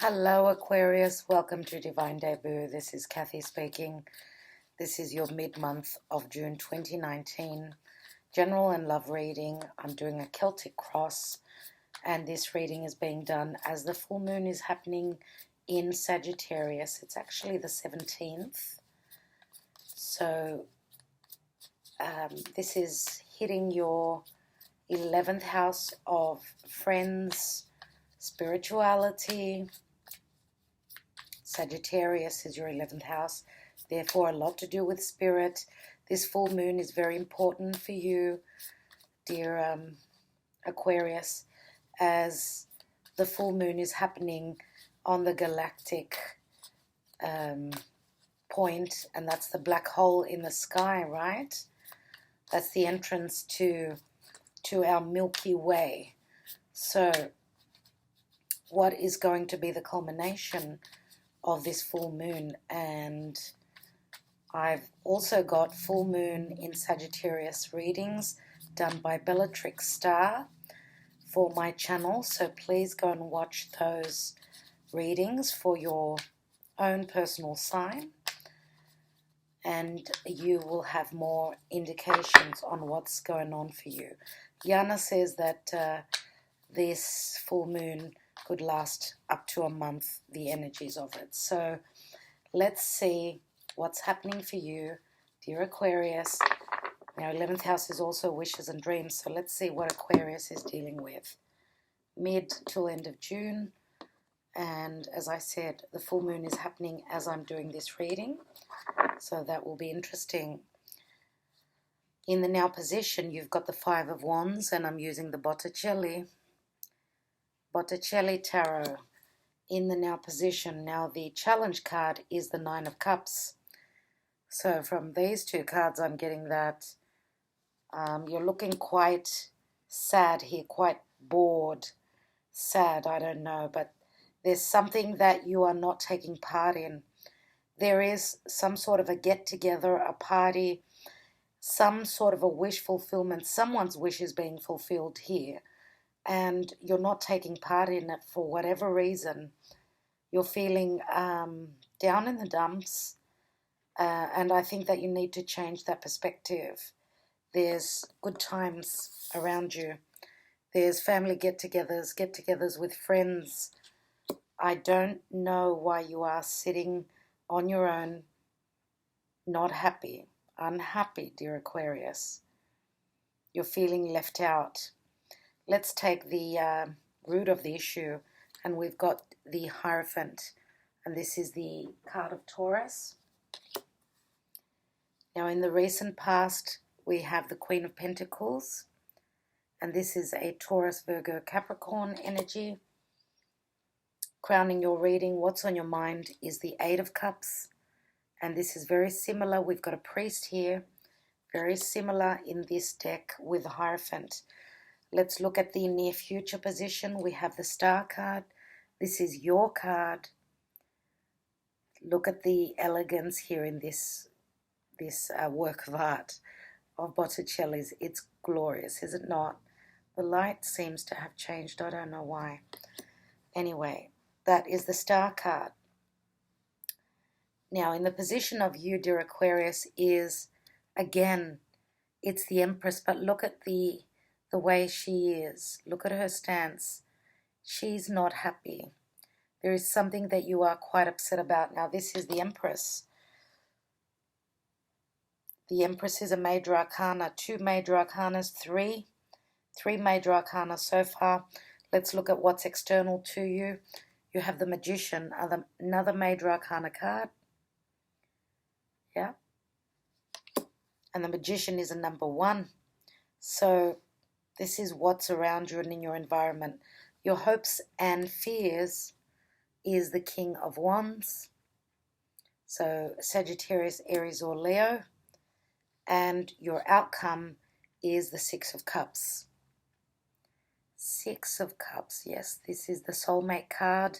Hello Aquarius, welcome to Divine Debut. This is Kathy speaking. This is your mid-month of June 2019 general and love reading. I'm doing a Celtic cross and this reading is being done as the full moon is happening in Sagittarius. It's actually the 17th. So this is hitting your 11th house of friends, spirituality. Sagittarius is your 11th house, therefore a lot to do with spirit. This full moon is very important for you, dear Aquarius, as the full moon is happening on the galactic point, and that's the black hole in the sky, right? That's the entrance to our Milky Way. So what is going to be the culmination of this full moon? And I've also got full moon in Sagittarius readings done by Bellatrix Star for my channel, so please go and watch those readings for your own personal sign and you will have more indications on what's going on for you. Yana says that this full moon could last up to a month, the energies of it. So let's see what's happening for you, dear Aquarius. Now, 11th house is also wishes and dreams, so let's see what Aquarius is dealing with. Mid till end of June, and as I said, the full moon is happening as I'm doing this reading, so that will be interesting. In the now position, you've got the Five of Wands, and I'm using the Botticelli Tarot in the now position. Now the challenge card is the Nine of Cups. So from these two cards I'm getting that you're looking quite sad here, quite bored, sad, I don't know, but there's something that you are not taking part in. There is some sort of a get-together, a party, some sort of a wish fulfillment. Someone's wish is being fulfilled here, and you're not taking part in it for whatever reason. You're feeling down in the dumps, and I think that you need to change that perspective. There's good times around you. There's family get-togethers with friends. I don't know why you are sitting on your own, not happy, unhappy, dear Aquarius. You're feeling left out. Let's take the root of the issue, and we've got the Hierophant, and this is the card of Taurus. Now, in the recent past, we have the Queen of Pentacles, and this is a Taurus, Virgo, Capricorn energy. Crowning your reading, what's on your mind, is the Eight of Cups, and this is very similar. We've got a priest here, very similar in this deck with the Hierophant. Let's look at the near future position. We have the Star card. This is your card. Look at the elegance here in this work of art of Botticelli's. It's glorious, is it not? The light seems to have changed. I don't know why. Anyway, that is the Star card. Now, in the position of you, dear Aquarius, is, again, it's the Empress, but look at the way she is. Look at her stance. She's not happy. There is something that you are quite upset about. Now, this is the Empress. The Empress is a major arcana, two major arcanas, three major arcana so far. Let's look at what's external to you. You have the Magician, another major arcana card. Yeah. And the Magician is a number 1. So this is what's around you and in your environment. Your hopes and fears is the King of Wands. So Sagittarius, Aries, or Leo. And your outcome is the Six of Cups. Six of Cups, yes, this is the soulmate card.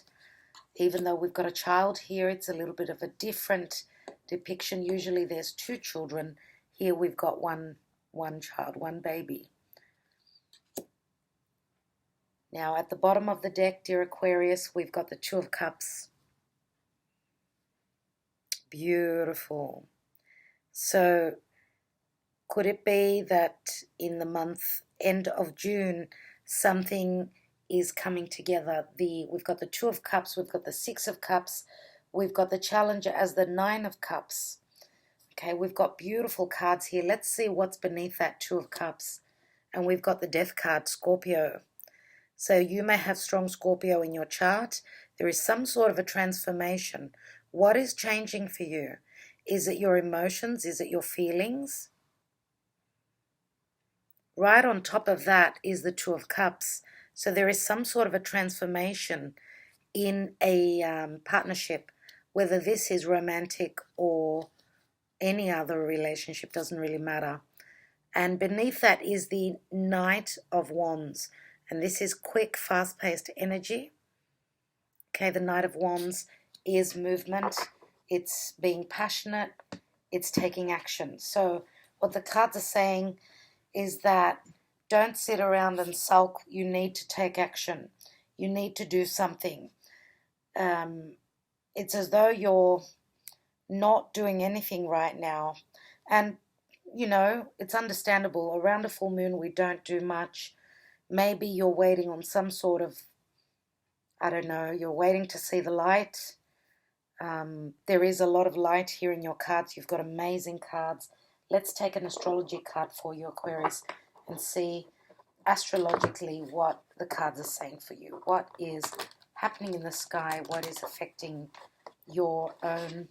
Even though we've got a child here, it's a little bit of a different depiction. Usually there's 2 children. Here we've got one child, one baby. Now, at the bottom of the deck, dear Aquarius, we've got the Two of Cups. Beautiful. So, could it be that in the end of June, something is coming together? We've got the Two of Cups, we've got the Six of Cups, we've got the Challenger as the Nine of Cups. Okay, we've got beautiful cards here. Let's see what's beneath that Two of Cups. And we've got the Death card, Scorpio. So you may have strong Scorpio in your chart. There is some sort of a transformation. What is changing for you? Is it your emotions? Is it your feelings? Right on top of that is the Two of Cups. So there is some sort of a transformation in a partnership, whether this is romantic or any other relationship, doesn't really matter. And beneath that is the Knight of Wands. And this is quick, fast-paced energy. Okay, the Knight of Wands is movement. It's being passionate. It's taking action. So what the cards are saying is that don't sit around and sulk. You need to take action. You need to do something. It's as though you're not doing anything right now. And, you know, it's understandable. Around a full moon, we don't do much. Maybe you're waiting on some sort of, I don't know, you're waiting to see the light. There is a lot of light here in your cards. You've got amazing cards. Let's take an astrology card for you, Aquarius, and see astrologically what the cards are saying for you. What is happening in the sky? What is affecting your own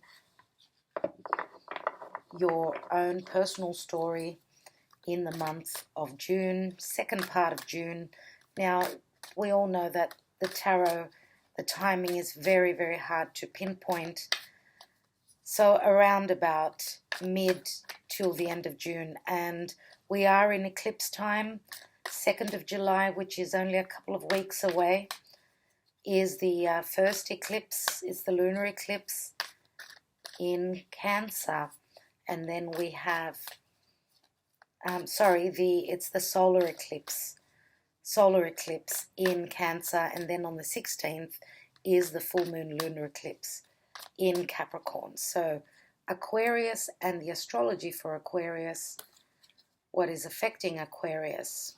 personal story in the month of June, second part of June. Now, we all know that the tarot, the timing is very, very hard to pinpoint. So around about mid till the end of June. And we are in eclipse time. 2nd of July, which is only a couple of weeks away, is the first eclipse. It's the lunar eclipse in Cancer. And then we have it's the solar eclipse in Cancer, and then on the 16th is the full moon lunar eclipse in Capricorn. So Aquarius and the astrology for Aquarius, what is affecting Aquarius.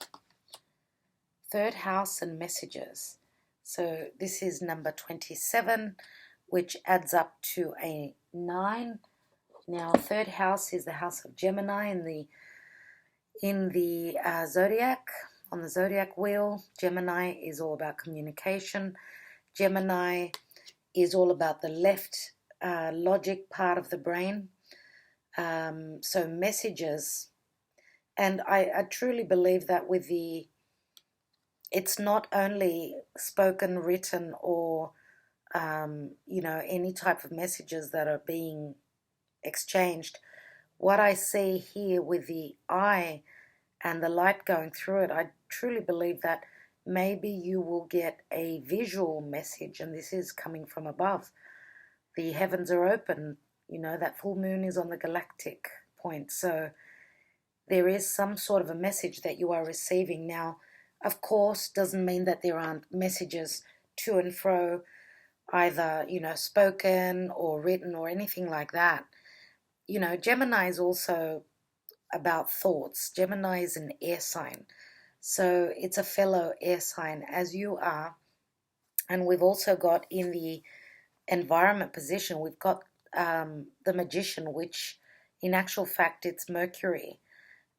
Third house and messages. So this is number 27, which adds up to a 9. Now, third house is the house of Gemini in the zodiac, on the zodiac wheel. Gemini is all about communication. Gemini is all about the left logic part of the brain. So messages. And I truly believe that it's not only spoken, written, or, any type of messages that are being exchanged. What I see here with the eye and the light going through it, I truly believe that maybe you will get a visual message, and this is coming from above. The heavens are open, that full moon is on the galactic point, so there is some sort of a message that you are receiving. Now, of course, doesn't mean that there aren't messages to and fro, either, spoken or written or anything like that. Gemini is also about thoughts. Gemini is an air sign. So it's a fellow air sign as you are. And we've also got in the environment position, we've got the Magician, which in actual fact it's Mercury.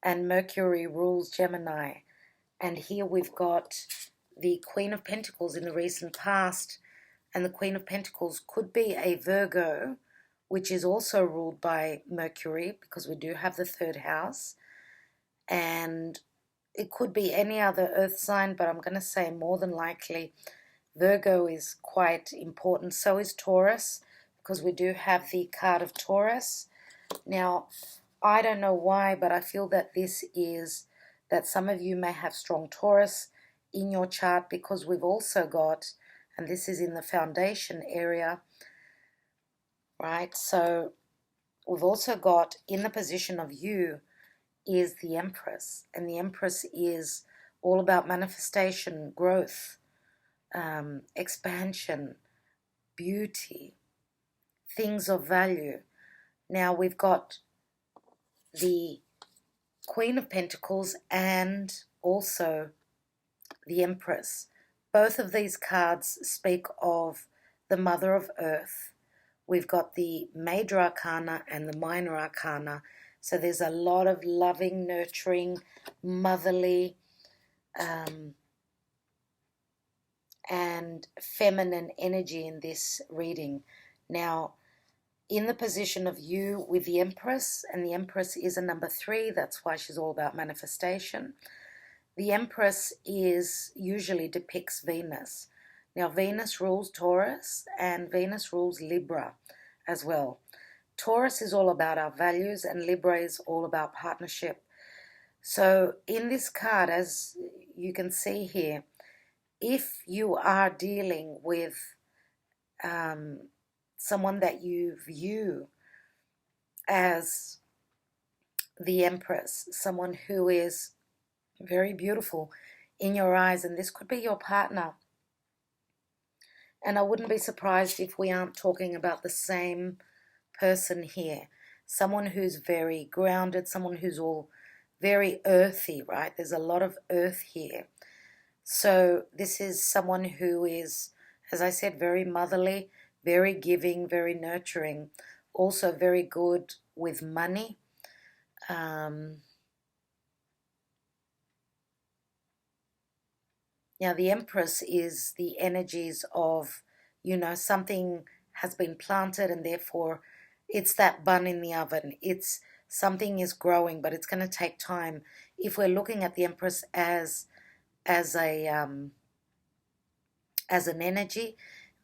And Mercury rules Gemini. And here we've got the Queen of Pentacles in the recent past. And the Queen of Pentacles could be a Virgo, which is also ruled by Mercury, because we do have the third house. And it could be any other earth sign, but I'm going to say more than likely Virgo is quite important. So is Taurus, because we do have the card of Taurus. Now, I don't know why, but I feel that that some of you may have strong Taurus in your chart, because we've also got, and this is in the foundation area, right? So we've also got in the position of you is the Empress, and the Empress is all about manifestation, growth, expansion, beauty, things of value. Now we've got the Queen of Pentacles and also the Empress. Both of these cards speak of the Mother of Earth. We've got the Major Arcana and the Minor Arcana. So there's a lot of loving, nurturing, motherly, and feminine energy in this reading. Now, in the position of you with the Empress, and the Empress is a number 3, that's why she's all about manifestation. The Empress usually depicts Venus. Now, Venus rules Taurus and Venus rules Libra as well. Taurus is all about our values and Libra is all about partnership. So in this card, as you can see here, if you are dealing with someone that you view as the Empress, someone who is very beautiful in your eyes, and this could be your partner, and I wouldn't be surprised if we aren't talking about the same person here. Someone who's very grounded, someone who's all very earthy, right? There's a lot of earth here. So this is someone who is, as I said, very motherly, very giving, very nurturing, also very good with money. Now, the Empress is the energies of, something has been planted and therefore it's that bun in the oven. Something is growing, but it's going to take time. If we're looking at the Empress as an energy,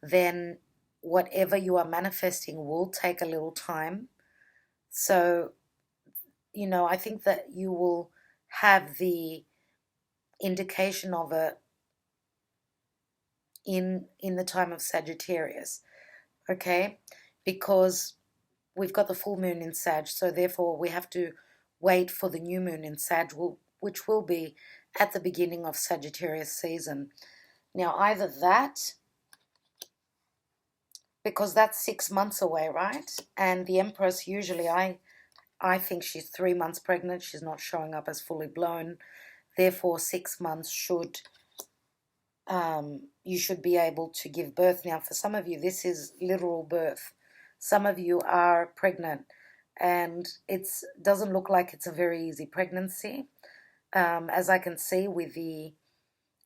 then whatever you are manifesting will take a little time. So, I think that you will have the indication of it in the time of Sagittarius, okay? Because we've got the full moon in Sag, so therefore we have to wait for the new moon in Sag, which will be at the beginning of Sagittarius season. Now, either that, because that's 6 months away, right? And the Empress, usually I think she's 3 months pregnant. She's not showing up as fully blown. Therefore, 6 months you should be able to give birth. Now, for some of you, this is literal birth. Some of you are pregnant, and it doesn't look like it's a very easy pregnancy, as I can see with the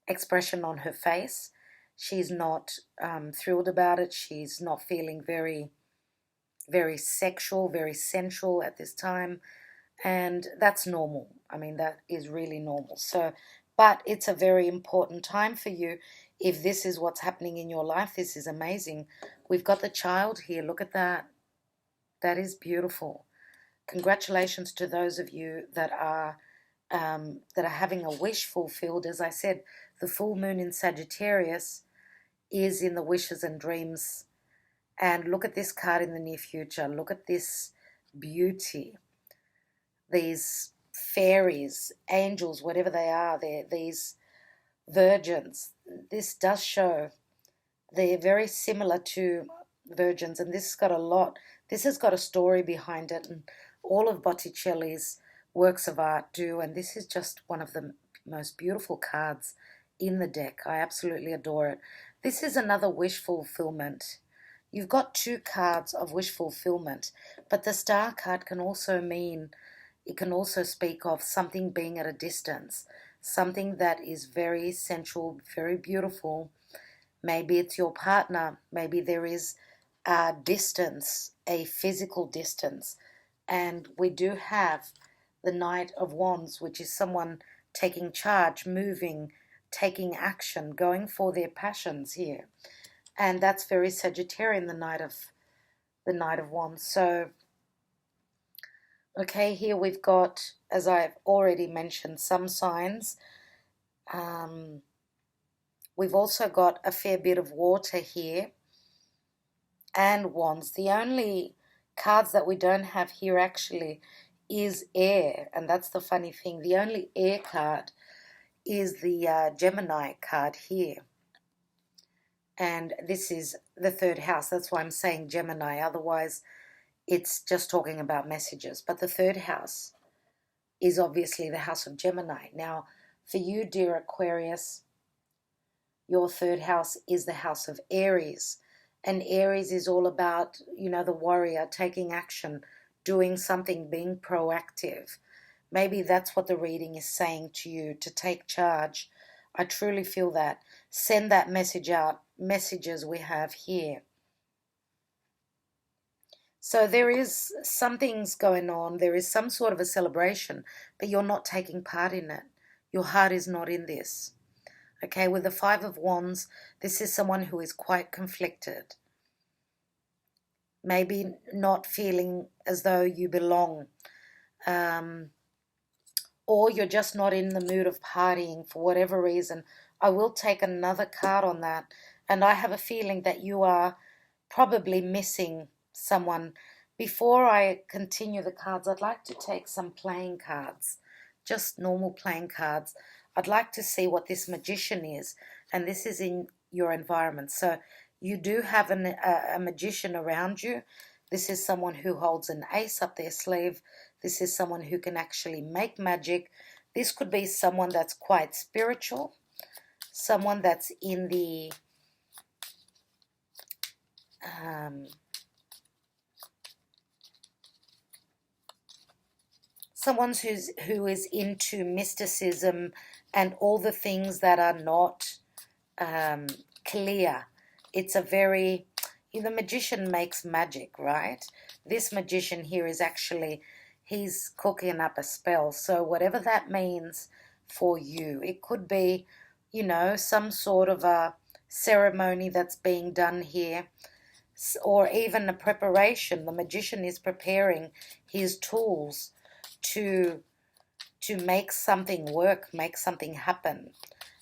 expression on her face. She's not thrilled about it. She's not feeling very, very sexual, very sensual at this time, and that's normal. I mean, that is really normal. So, but it's a very important time for you. If this is what's happening in your life, this is amazing. We've got the child here. Look at that. That is beautiful. Congratulations to those of you that are having a wish fulfilled. As I said, the full moon in Sagittarius is in the wishes and dreams. And look at this card in the near future. Look at this beauty. These fairies, angels, whatever they are, these virgins. This does show they're very similar to virgins, and this has got a story behind it, and all of Botticelli's works of art do, and this is just one of the most beautiful cards in the deck. I absolutely adore it. This is another wish fulfillment. You've got 2 cards of wish fulfillment, but the star card can also mean, it can also speak of something being at a distance, something that is very sensual, very beautiful. Maybe it's your partner. Maybe there is a distance, a physical distance. And we do have the Knight of Wands, which is someone taking charge, moving, taking action, going for their passions here. And that's very Sagittarian, the Knight of Wands. So, okay, here we've got, as I've already mentioned, some signs. We've also got a fair bit of water here and wands. The only cards that we don't have here actually is air, and that's the funny thing. The only air card is the Gemini card here. And this is the third house. That's why I'm saying Gemini. Otherwise, it's just talking about messages. But the third house is obviously the house of Gemini. Now, for you, dear Aquarius, your third house is the house of Aries. And Aries is all about, you know, the warrior, taking action, doing something, being proactive. Maybe that's what the reading is saying to you, to take charge. I truly feel that. Send that message out, messages we have here. So there is something's going on. There is some sort of a celebration, but you're not taking part in it. Your heart is not in this. Okay, with the Five of Wands, this is someone who is quite conflicted. Maybe not feeling as though you belong. Or you're just not in the mood of partying for whatever reason. I will take another card on that. And I have a feeling that you are probably missing someone. Before I continue the cards, I'd like to take some playing cards. Just normal playing cards. I'd like to see what this magician is. And this is in your environment. So you do have a magician around you. This is someone who holds an ace up their sleeve. This is someone who can actually make magic. This could be someone that's quite spiritual. Someone that's in the someone who is into mysticism and all the things that are not clear. It's a very, the magician makes magic, right? This magician here is actually, he's cooking up a spell. So whatever that means for you, it could be, you know, some sort of a ceremony that's being done here, or even a preparation. The magician is preparing his tools to make something work, make something happen.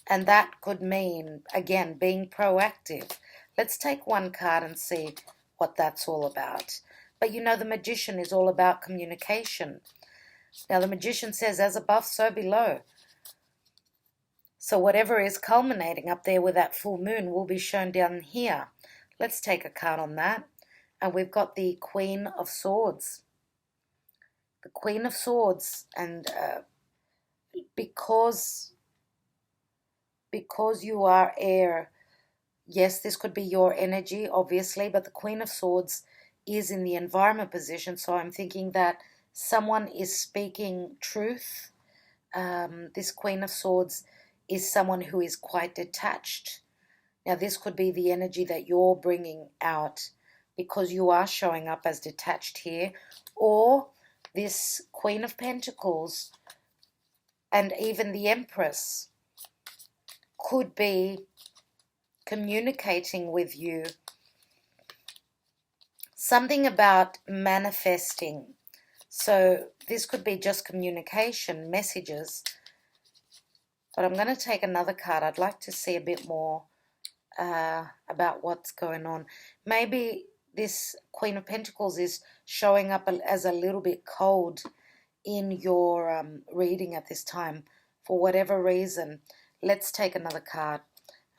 And that could mean, again, being proactive. Let's take one card and see what that's all about. But you know, the magician is all about communication. Now, the magician says, as above, so below. So whatever is culminating up there with that full moon will be shown down here. Let's take a card on that. And we've got the Queen of Swords. The Queen of Swords. And because you are air, yes, this could be your energy, obviously, but the Queen of Swords is in the environment position, so I'm thinking that someone is speaking truth. This Queen of Swords is someone who is quite detached. Now, this could be the energy that you're bringing out because you are showing up as detached here, or this Queen of Pentacles and even the Empress could be communicating with you something about manifesting. So this could be just communication, messages. But I'm going to take another card. I'd like to see a bit more about what's going on. Maybe this Queen of Pentacles is showing up as a little bit cold in your reading at this time for whatever reason. Let's take another card.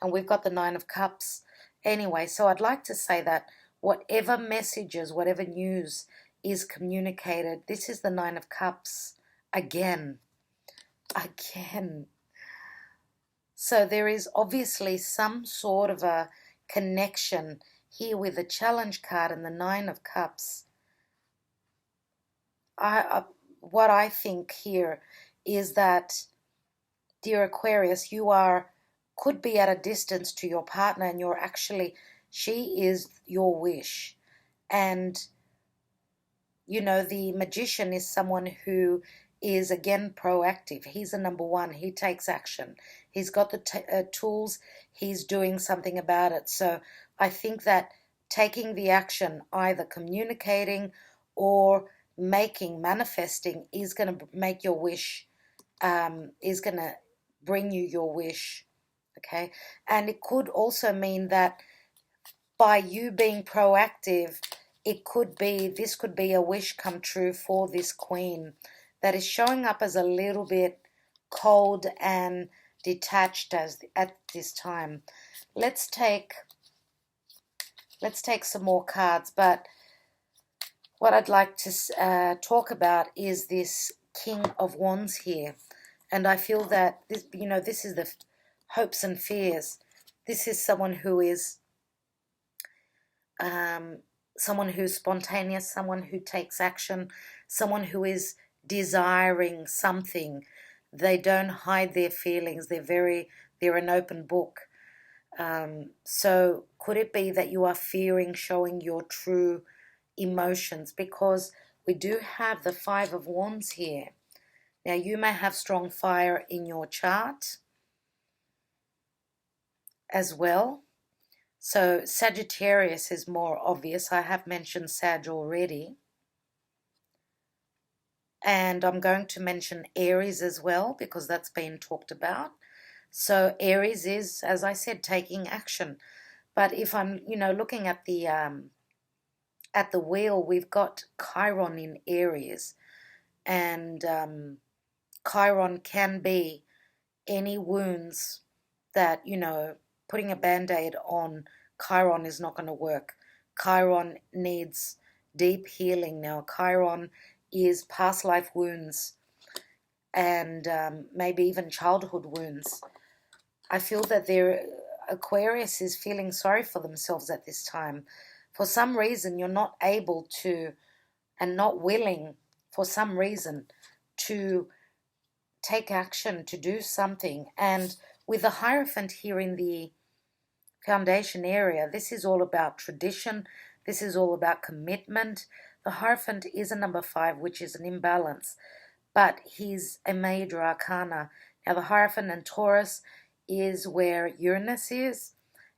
And we've got the Nine of Cups. Anyway, so I'd like to say that whatever messages, whatever news is communicated, this is the Nine of Cups again. So there is obviously some sort of a connection here with the Challenge card and the Nine of Cups. What I think here is that, dear Aquarius, you could be at a distance to your partner, and you're actually, she is your wish. And, you know, the magician is someone who is, again, proactive. He's a number one. He takes action. He's got the tools. He's doing something about it. So I think that taking the action, either communicating or manifesting, is going to make your wish, is going to bring you your wish. Okay, and it could also mean that by you being proactive, this could be a wish come true for this queen that is showing up as a little bit cold and detached at this time. Let's take some more cards, but what I'd like to talk about is this King of Wands here. And I feel that this, this is the hopes and fears. This is someone who is spontaneous, someone who takes action, someone who is desiring something. They don't hide their feelings. They're an open book. So could it be that you are fearing showing your true emotions? Because we do have the Five of Wands here. Now, you may have strong fire in your chart as well. So Sagittarius is more obvious. I have mentioned Sag already. And I'm going to mention Aries as well, because that's been talked about. So Aries is, as I said, taking action. But if I'm, looking at the wheel, we've got Chiron in Aries. And Chiron can be any wounds that, putting a band-aid on Chiron is not going to work. Chiron needs deep healing. Now, Chiron is past life wounds and maybe even childhood wounds. I feel that Aquarius is feeling sorry for themselves at this time. For some reason, you're not able to and not willing, for some reason, to take action, to do something. And with the Hierophant here in the foundation area, this is all about tradition. This is all about commitment. The Hierophant is a number 5, which is an imbalance, but he's a major arcana. Now, the Hierophant and Taurus is where Uranus is,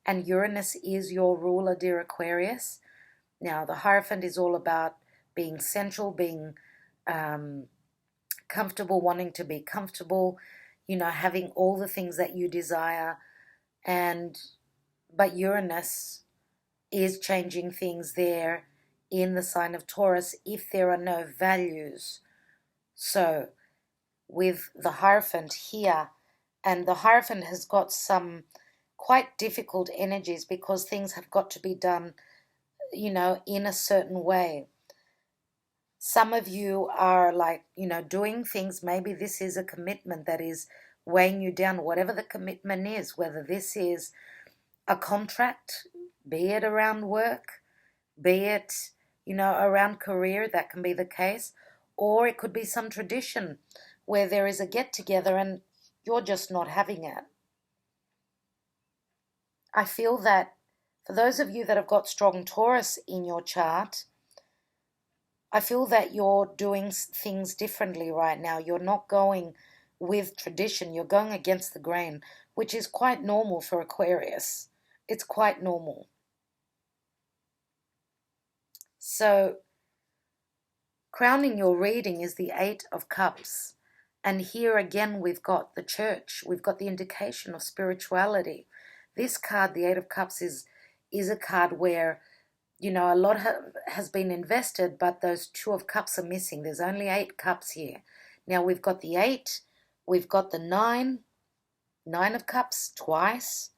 and Uranus is your ruler, dear Aquarius. Now, the Hierophant is all about being central, being comfortable, wanting to be comfortable, having all the things that you desire. But Uranus is changing things there in the sign of Taurus if there are no values. So with the Hierophant here, and the Hierophant has got some quite difficult energies because things have got to be done, in a certain way. Some of you are like, doing things. Maybe this is a commitment that is weighing you down, whatever the commitment is, whether this is a contract, be it around work, be it, around career, that can be the case, or it could be some tradition where there is a get-together and you're just not having it. I feel that for those of you that have got strong Taurus in your chart, I feel that you're doing things differently right now. You're not going with tradition. You're going against the grain, which is quite normal for Aquarius. It's quite normal. So, crowning your reading is the 8 of Cups. And here again we've got the Church. We've got the indication of spirituality. This card, the 8 of Cups, is a card where, a lot has been invested, but those 2 of Cups are missing. There's only 8 cups here. Now we've got the 8, we've got the 9 of Cups twice,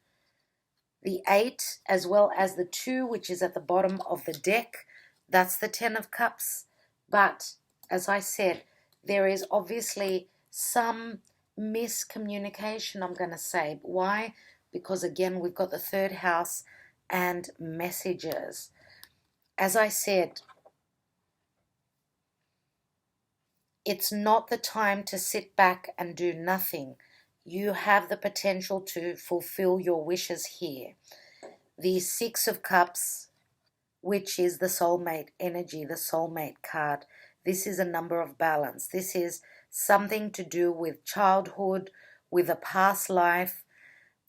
the 8 as well as the 2, which is at the bottom of the deck. That's the 10 of Cups. But as I said, there is obviously some miscommunication, I'm going to say. Why? Because again, we've got the 3rd house and messages. As I said, it's not the time to sit back and do nothing. You have the potential to fulfill your wishes here. The 6 of Cups, which is the soulmate energy, the soulmate card. This is a number of balance. This is something to do with childhood, with a past life,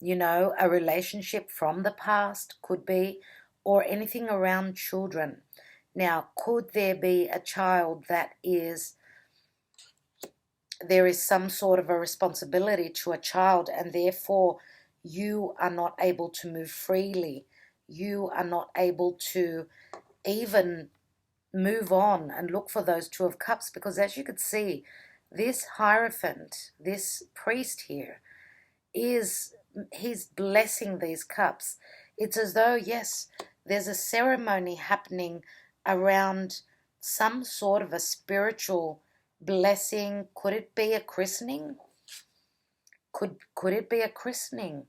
a relationship from the past could be, or anything around children. Now, could there be a child that there is some sort of a responsibility to a child, and therefore you are not able to move freely. You are not able to even move on and look for those 2 of Cups, because as you could see, this Hierophant, this priest here, is, he's blessing these cups. It's as though, yes, there's a ceremony happening around some sort of a spiritual blessing. Could it be a christening? Could it be a christening?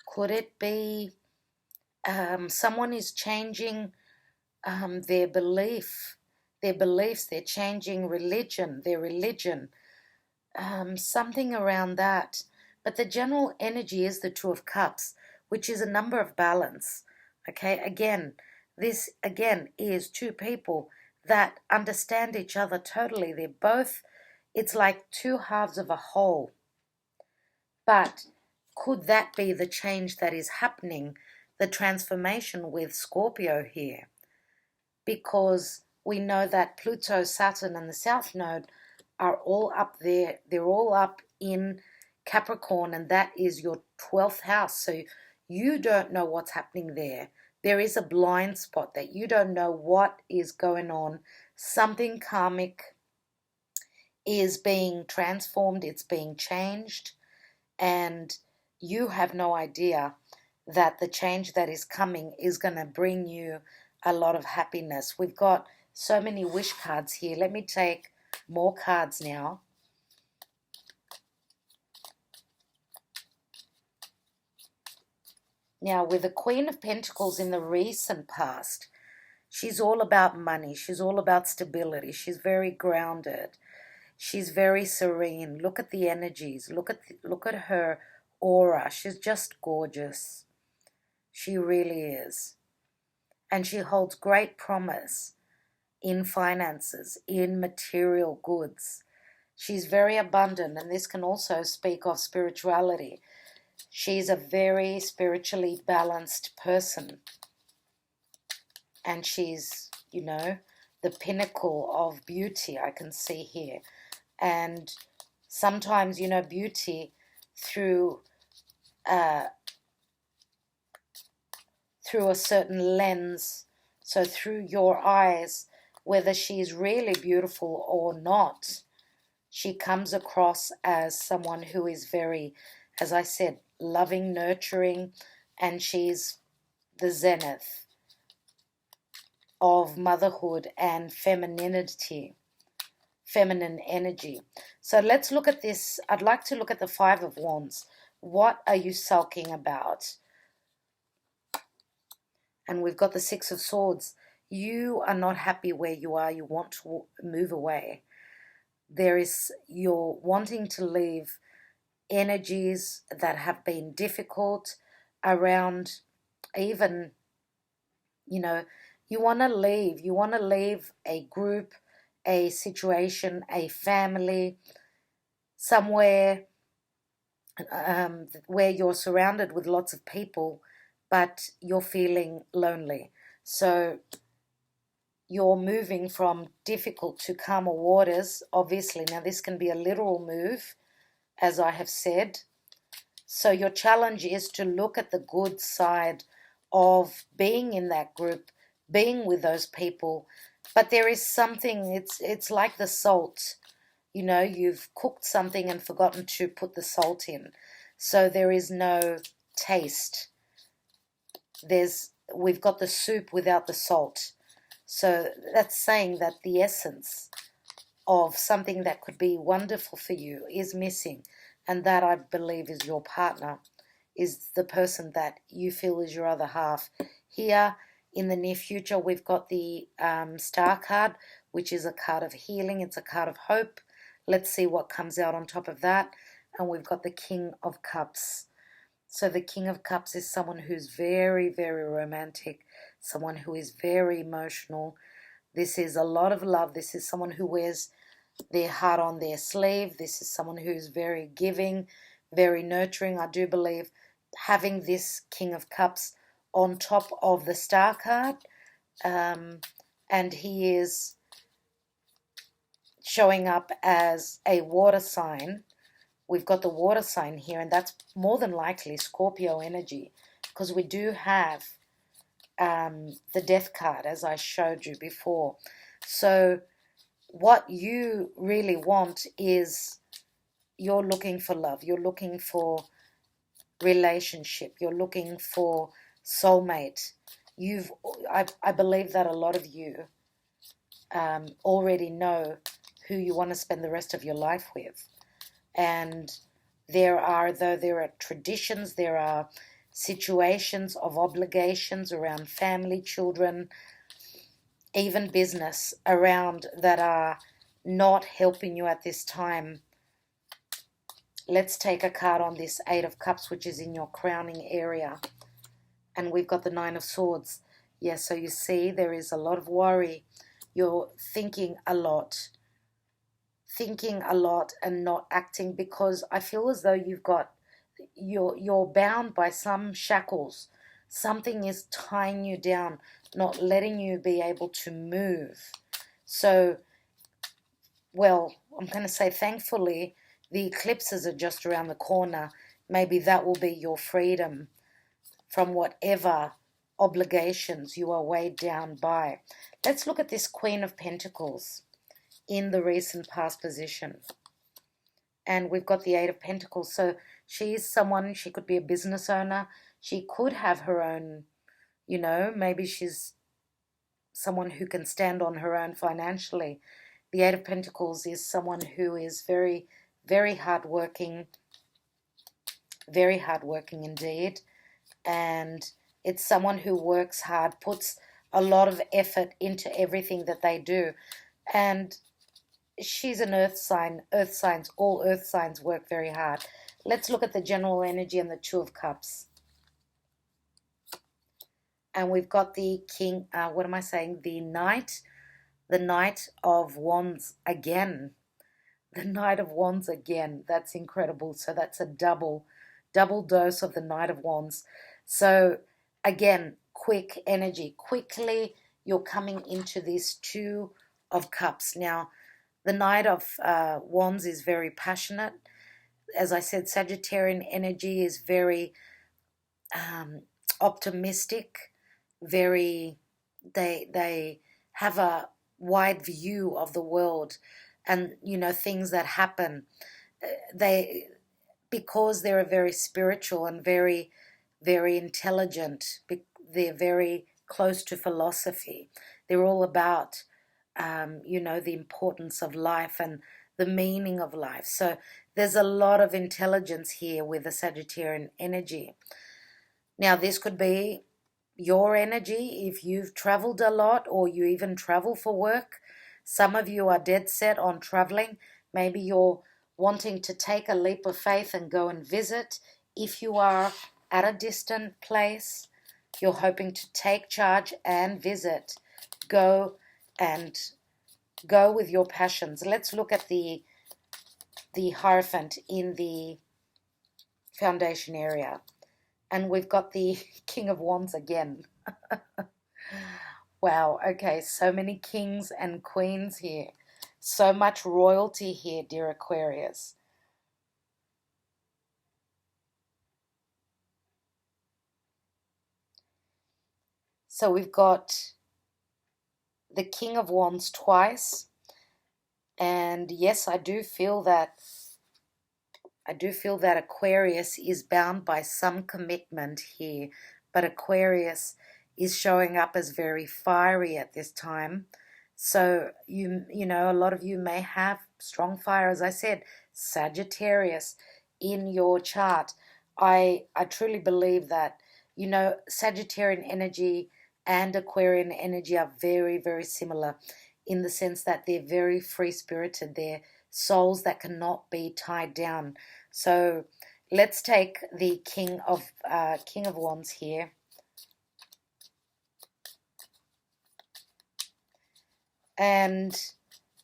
Could it be someone is changing their beliefs, they're changing their religion, something around that. But the general energy is the Two of Cups, which is a number of balance. Okay, again, this again is two people that understand each other totally. They're both, it's like two halves of a whole. But could that be the change that is happening, the transformation with Scorpio here? Because we know that Pluto, Saturn, and the South Node are all up there. They're all up in Capricorn, and that is your 12th house. So you don't know what's happening there. There is a blind spot that you don't know what is going on. Something karmic is being transformed. It's being changed. And you have no idea that the change that is coming is going to bring you a lot of happiness. We've got so many wish cards here. Let me take more cards now. Now, with the Queen of Pentacles in the recent past, she's all about money. She's all about stability. She's very grounded. She's very serene. Look at the energies. Look at her aura. She's just gorgeous. She really is. And she holds great promise in finances, in material goods. She's very abundant, and this can also speak of spirituality. She's a very spiritually balanced person. And she's, you know, the pinnacle of beauty I can see here. And sometimes, you know, beauty through a certain lens, so through your eyes, whether she's really beautiful or not, she comes across as someone who is very, as I said, loving, nurturing, and she's the zenith of motherhood and femininity, feminine energy. So let's look at this. I'd like to look at the Five of Wands. What are you sulking about? And we've got the Six of Swords. You are not happy where you are. You want to move away. You're wanting to leave energies that have been difficult around, even, you know, you want to leave. You want to leave a group, a situation, a family, somewhere where you're surrounded with lots of people, but you're feeling lonely. So you're moving from difficult to calmer waters, obviously. Now, this can be a literal move, as I have said. So your challenge is to look at the good side of being in that group, being with those people. But there is something, it's like the salt. You know, you've cooked something and forgotten to put the salt in. So there is no taste. We've got the soup without the salt. So that's saying that the essence of something that could be wonderful for you is missing. And that, I believe, is your partner, is the person that you feel is your other half. Here, in the near future, we've got the Star card, which is a card of healing. It's a card of hope. Let's see what comes out on top of that. And we've got the King of Cups. So the King of Cups is someone who's very, very romantic, someone who is very emotional. This is a lot of love. This is someone who wears their heart on their sleeve. This is someone who's very giving, very nurturing. I do believe having this King of Cups on top of the Star card, and he is showing up as a water sign. We've got the water sign here, and that's more than likely Scorpio energy, because we do have the Death card, as I showed you before. So what you really want is, you're looking for love. You're looking for relationship. You're looking for soulmate. I believe that a lot of you already know who you want to spend the rest of your life with. And there are traditions, there are situations of obligations around family, children, even business around that are not helping you at this time. Let's take a card on this Eight of Cups, which is in your crowning area. And we've got the Nine of Swords. Yes, so you see there is a lot of worry. You're thinking a lot and not acting, because I feel as though you're bound by some shackles. Something is tying you down, not letting you be able to move. So, well, I'm going to say thankfully the eclipses are just around the corner. Maybe that will be your freedom from whatever obligations you are weighed down by. Let's look at this Queen of Pentacles in the recent past position. And we've got the Eight of Pentacles. So she is someone, she could be a business owner. She could have her own, maybe she's someone who can stand on her own financially. The Eight of Pentacles is someone who is very, very hardworking indeed. And it's someone who works hard, puts a lot of effort into everything that they do. And she's an earth sign. Earth signs, all earth signs work very hard. Let's look at the general energy and the Two of Cups. And we've got the King, the Knight of Wands again. The Knight of Wands again. That's incredible. So that's a double dose of the Knight of Wands. So again, quick energy. Quickly, you're coming into this Two of Cups. Now, the Knight of Wands is very passionate. As I said, Sagittarian energy is very optimistic. They have a wide view of the world, and things that happen. Because they're very spiritual and very, very intelligent. They're very close to philosophy. They're all about the importance of life and the meaning of life. So there's a lot of intelligence here with the Sagittarian energy. Now, this could be your energy if you've traveled a lot, or you even travel for work. Some of you are dead set on traveling. Maybe you're wanting to take a leap of faith and go and visit. If you are at a distant place, you're hoping to take charge and visit. Go with your passions. Let's look at the Hierophant in the foundation area. And we've got the King of Wands again. Wow, okay, so many kings and queens here. So much royalty here, dear Aquarius. So we've got the King of Wands twice. And yes, I do feel that Aquarius is bound by some commitment here. But Aquarius is showing up as very fiery at this time. So, a lot of you may have strong fire, as I said, Sagittarius in your chart. I truly believe that, Sagittarian energy and Aquarian energy are very, very similar in the sense that they're very free-spirited. They're souls that cannot be tied down. So let's take the King of Wands here. And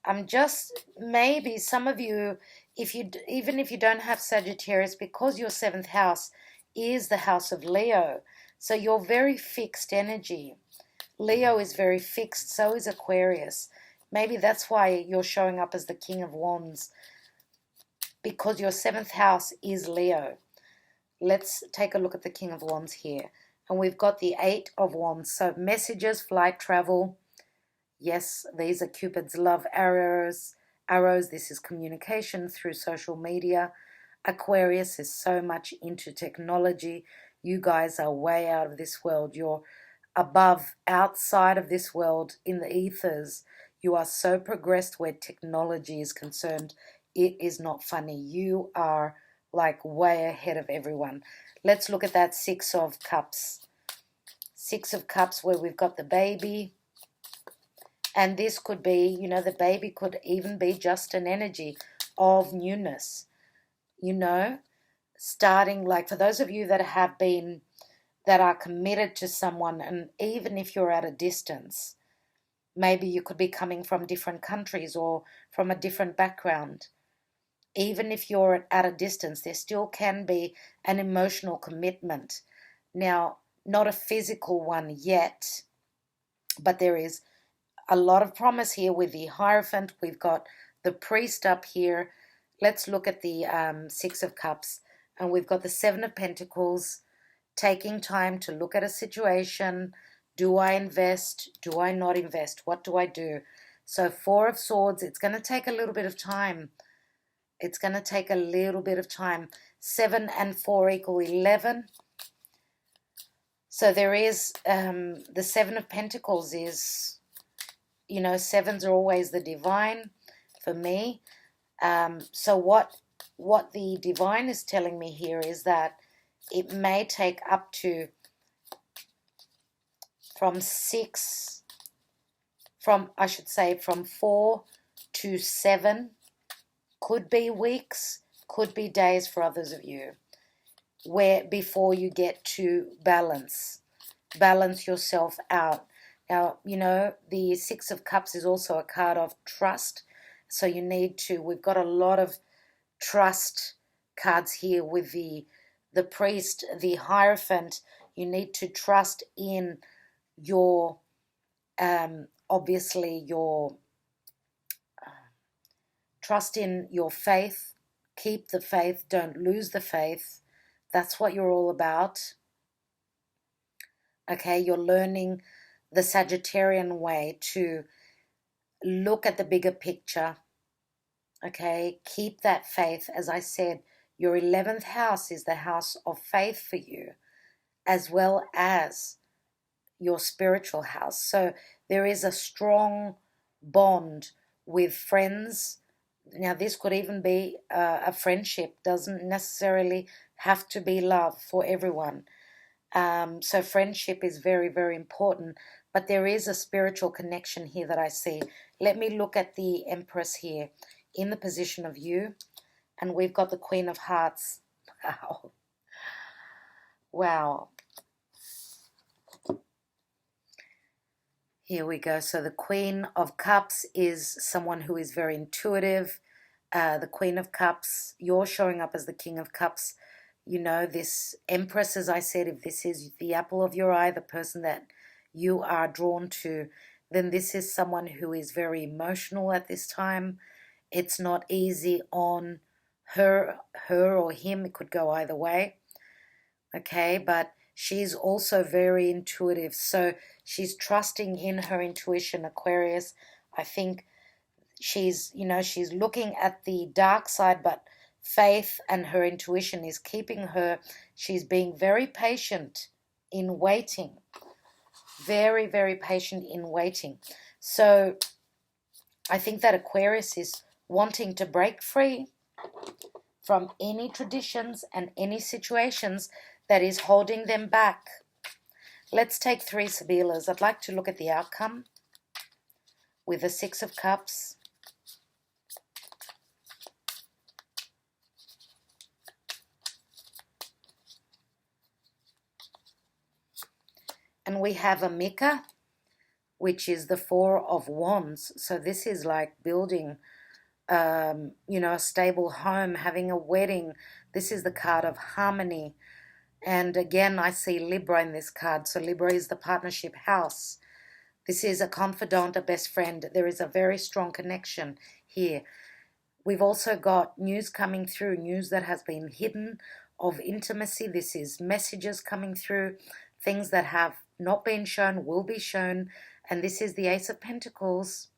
I'm just, maybe some of you, even if you don't have Sagittarius, because your 7th house is the house of Leo, so you're very fixed energy. Leo is very fixed, so is Aquarius. Maybe that's why you're showing up as the King of Wands, because your 7th house is Leo. Let's take a look at the King of Wands here. And we've got the 8 of Wands. So messages, flight, travel. Yes, these are Cupid's love arrows. This is communication through social media. Aquarius is so much into technology. You guys are way out of this world. You're above, outside of this world, in the ethers. You are so progressed where technology is concerned. It is not funny. You are like way ahead of everyone. Let's look at that Six of Cups. Six of Cups, where we've got the baby. And this could be, you know, the baby could even be just an energy of newness. You know, starting, like for those of you that have been, that are committed to someone, and even if you're at a distance, maybe you could be coming from different countries or from a different background. Even if you're at a distance, there still can be an emotional commitment. Now, not a physical one yet, but there is a lot of promise here with the Hierophant. We've got the priest up here. Let's look at the Six of Cups. And we've got the Seven of Pentacles, taking time to look at a situation. Do I invest? Do I not invest? What do I do? So Four of Swords, it's going to take a little bit of time. It's going to take a little bit of time. 7 and 4 equal 11. So there is, the Seven of Pentacles is, you know, sevens are always the divine for me. So what the divine is telling me here is that it may take up to from 4 to 7, could be weeks, could be days for others of you, where before you get to balance yourself out. Now, you know, the Six of Cups is also a card of trust. So you need to, we've got a lot of trust cards here with the priest, the Hierophant. You need to trust in your, obviously your, trust in your faith. Keep the faith. Don't lose the faith. That's what you're all about. Okay, you're learning the Sagittarian way to look at the bigger picture. Okay, keep that faith. As I said, your 11th house is the house of faith for you, as well as your spiritual house. So there is a strong bond with friends. Now, this could even be a friendship. Doesn't necessarily have to be love for everyone. So friendship is very, very important. But there is a spiritual connection here that I see. Let me look at the Empress here in the position of you. And we've got the Queen of Hearts. Wow. Wow. Here we go. So the Queen of Cups is someone who is very intuitive. The Queen of Cups, you're showing up as the King of Cups. You know, this Empress, as I said, if this is the apple of your eye, the person that you are drawn to, then this is someone who is very emotional at this time. It's not easy on her or him. It could go either way. Okay, but she's also very intuitive. So she's trusting in her intuition, Aquarius. I think she's, you know, she's looking at the dark side, but faith and her intuition is keeping her. She's being very patient in waiting. Very, very patient in waiting. So I think that Aquarius is wanting to break free from any traditions and any situations that is holding them back. Let's take 3 Sibillas. I'd like to look at the outcome with the Six of Cups. And we have a Mika, which is the Four of Wands. So this is like building, you know, a stable home, having a wedding. This is the card of harmony. And again, I see Libra in this card. So Libra is the partnership house. This is a confidant, a best friend. There is a very strong connection here. We've also got news coming through, news that has been hidden of intimacy. This is messages coming through, things that have not been shown will be shown. And this is the Ace of Pentacles.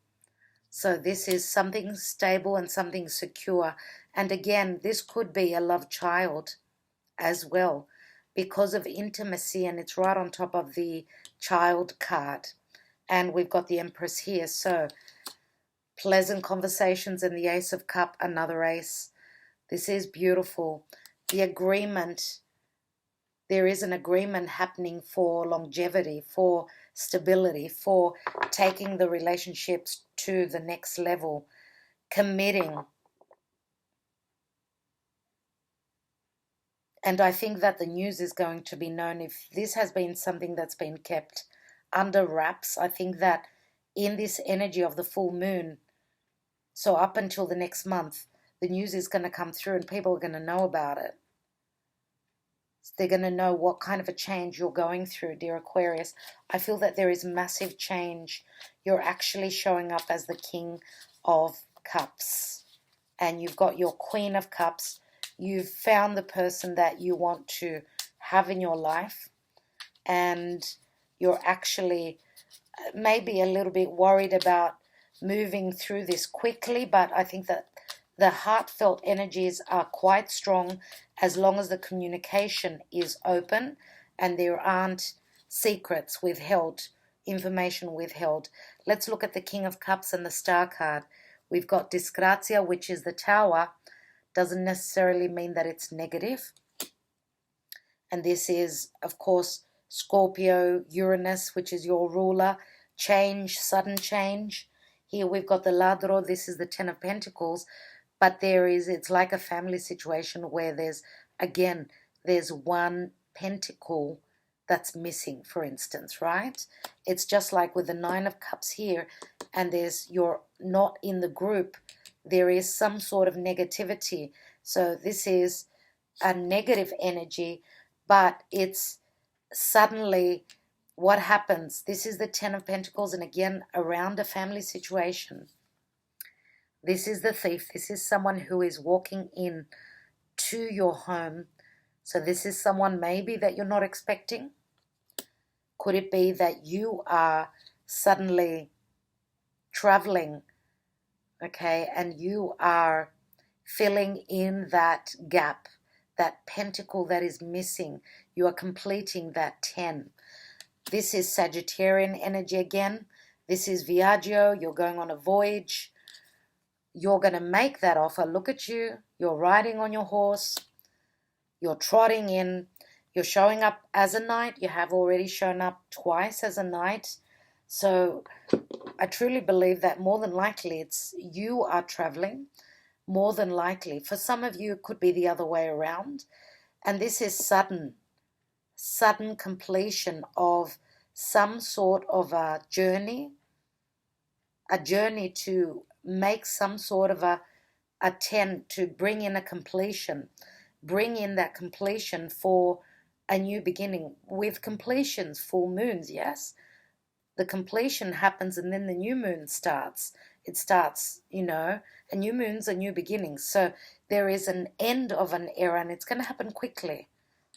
So this is something stable and something secure. And again, this could be a love child as well because of intimacy, and it's right on top of the child card. And we've got the Empress here. So pleasant conversations and the Ace of Cup, another ace. This is beautiful. The agreement, there is an agreement happening for longevity, for stability, for taking the relationships to the next level, committing. And I think that the news is going to be known. If this has been something that's been kept under wraps, I think that in this energy of the full moon, so up until the next month, the news is going to come through and people are going to know about it. They're going to know what kind of a change you're going through, dear Aquarius. I feel that there is massive change. You're actually showing up as the King of Cups. And you've got your Queen of Cups. You've found the person that you want to have in your life. And you're actually maybe a little bit worried about moving through this quickly. But I think that the heartfelt energies are quite strong as long as the communication is open and there aren't secrets withheld, information withheld. Let's look at the King of Cups and the Star card. We've got Disgrazia, which is the Tower. Doesn't necessarily mean that it's negative. And this is, of course, Scorpio, Uranus, which is your ruler. Change, sudden change. Here we've got the Ladro. This is the Ten of Pentacles. But it's like a family situation where there's one pentacle that's missing, for instance, right? It's just like with the Nine of Cups here, and you're not in the group. There is some sort of negativity. So this is a negative energy, but it's suddenly what happens. This is the Ten of Pentacles, and again, around a family situation. This is the Thief. This is someone who is walking in to your home. So this is someone maybe that you're not expecting. Could it be that you are suddenly traveling, okay, and you are filling in that gap, that pentacle that is missing. You are completing that 10. This is Sagittarian energy again. This is Viaggio. You're going on a voyage. You're going to make that offer. Look at you. You're riding on your horse. You're trotting in. You're showing up as a knight. You have already shown up twice as a knight. So I truly believe that more than likely it's you are traveling. More than likely. For some of you, it could be the other way around. And this is sudden completion of some sort of a journey to make some sort of a attempt to bring in a completion, bring in that completion for a new beginning. With completions, full moons, yes, the completion happens and then the new moon starts. It starts, a new moon's a new beginning. So there is an end of an era, and it's going to happen quickly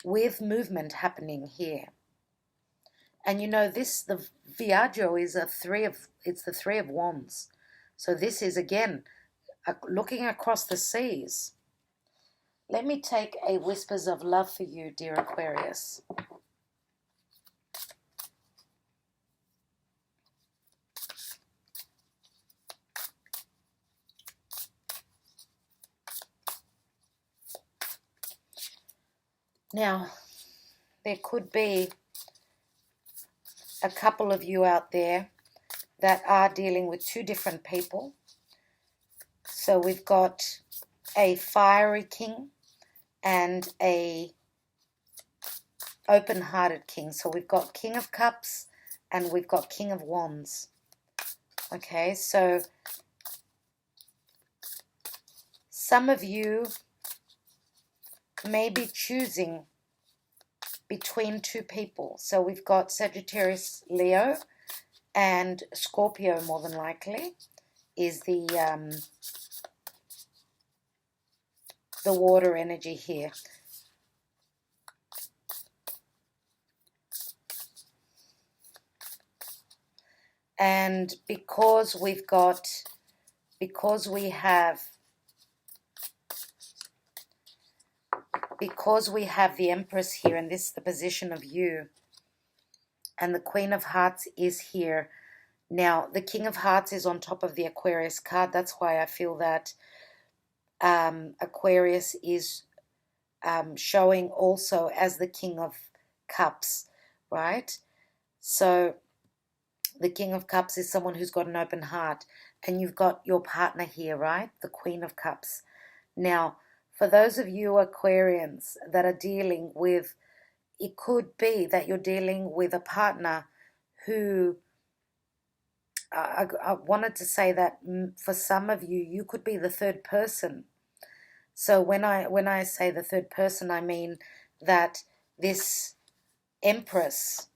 with movement happening here. And the Viaggio is the Three of Wands. So this is, again, looking across the seas. Let me take a Whispers of Love for you, dear Aquarius. Now, there could be a couple of you out there that are dealing with two different people. So we've got a fiery king and a open-hearted king. So we've got King of Cups and we've got King of Wands. Okay, so some of you may be choosing between two people. So we've got Sagittarius, Leo, and Scorpio, more than likely, is the water energy here. And because we've got because we have the Empress here, and this is the position of you, and the Queen of Hearts is here. Now, the King of Hearts is on top of the Aquarius card. That's why I feel that Aquarius is showing also as the King of Cups, right? So the King of Cups is someone who's got an open heart, and you've got your partner here, right? The Queen of Cups. Now, for those of you Aquarians that are dealing with, it could be that you're dealing with a partner who, I wanted to say that for some of you, you could be the third person. So when I say the third person, I mean that this Empress,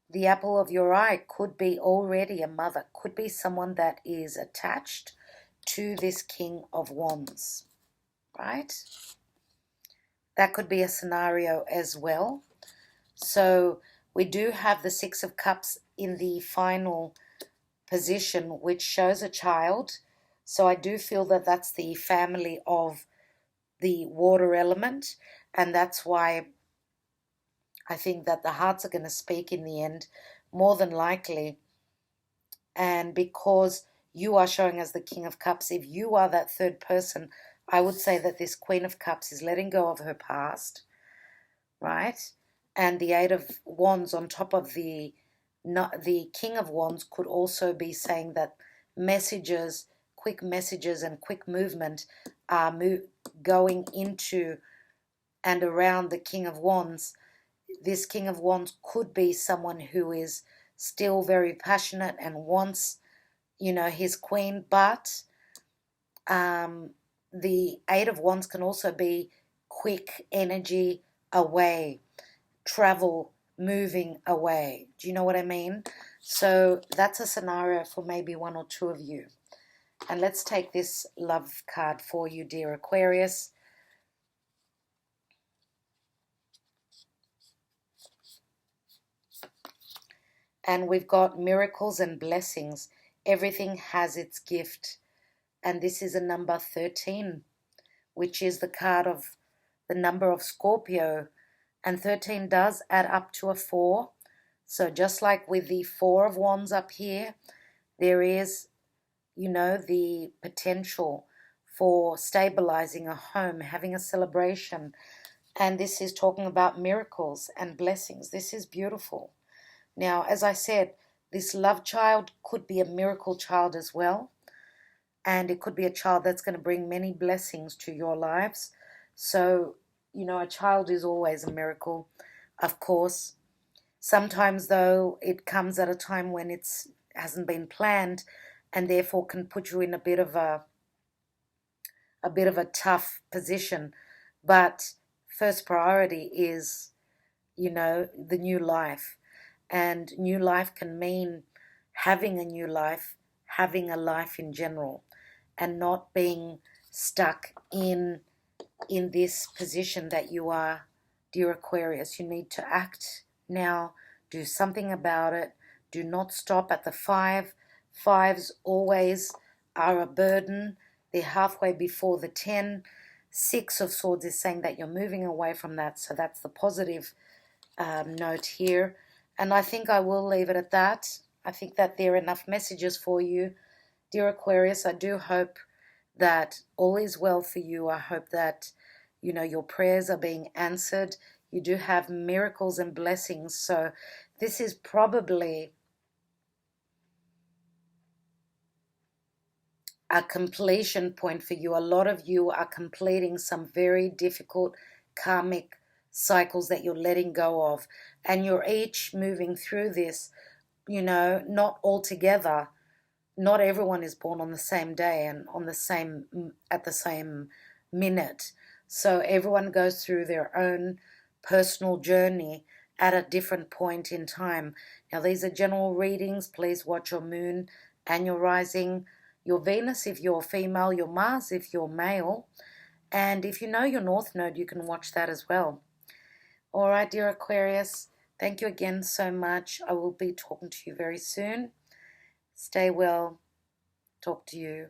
the apple of your eye, could be already a mother, could be someone that is attached to this King of Wands, right? That could be a scenario as well. So we do have the Six of Cups in the final position, which shows a child. So I do feel that that's the family of the water element, and that's why I think that the hearts are going to speak in the end, more than likely. And because you are showing as the King of Cups, if you are that third person, I would say that this Queen of Cups is letting go of her past, right? And the Eight of Wands on top of the King of Wands could also be saying that messages, quick messages and quick movement are going into and around the King of Wands. This King of Wands could be someone who is still very passionate and wants, you know, his queen, but the Eight of Wands can also be quick energy away, travel, moving away. Do you know what I mean? So that's a scenario for maybe one or two of you. And let's take this love card for you, dear Aquarius. And we've got miracles and blessings. Everything has its gift. And this is a number 13, which is the card of the number of Scorpio. And 13 does add up to a 4. So just like with the Four of Wands up here, there is, you know, the potential for stabilizing a home, having a celebration. And this is talking about miracles and blessings. This is beautiful. Now, as I said, this love child could be a miracle child as well. And it could be a child that's going to bring many blessings to your lives. So, you know, a child is always a miracle, of course. Sometimes, though, it comes at a time when it hasn't been planned, and therefore can put you in a bit of a tough position. But first priority is, you know, the new life. And new life can mean having a new life, having a life in general, and not being stuck in this position that you are, dear Aquarius. You need to act now, do something about it. Do not stop at the 5. 5s always are a burden. They're halfway before the 10. 6 of Swords is saying that you're moving away from that, so that's the positive note here. And I think I will leave it at that. I think that there are enough messages for you, dear Aquarius. I do hope that all is well for you. I hope that, you know, your prayers are being answered. You do have miracles and blessings. So this is probably a completion point for you. A lot of you are completing some very difficult karmic cycles that you're letting go of. And you're each moving through this, you know, not all together. Not everyone is born on the same day and at the same minute. So everyone goes through their own personal journey at a different point in time. Now, these are general readings. Please watch your moon and your rising, your Venus if you're female, your Mars if you're male. And if you know your North Node, you can watch that as well. All right, dear Aquarius, thank you again so much. I will be talking to you very soon. Stay well. Talk to you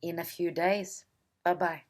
in a few days. Bye-bye.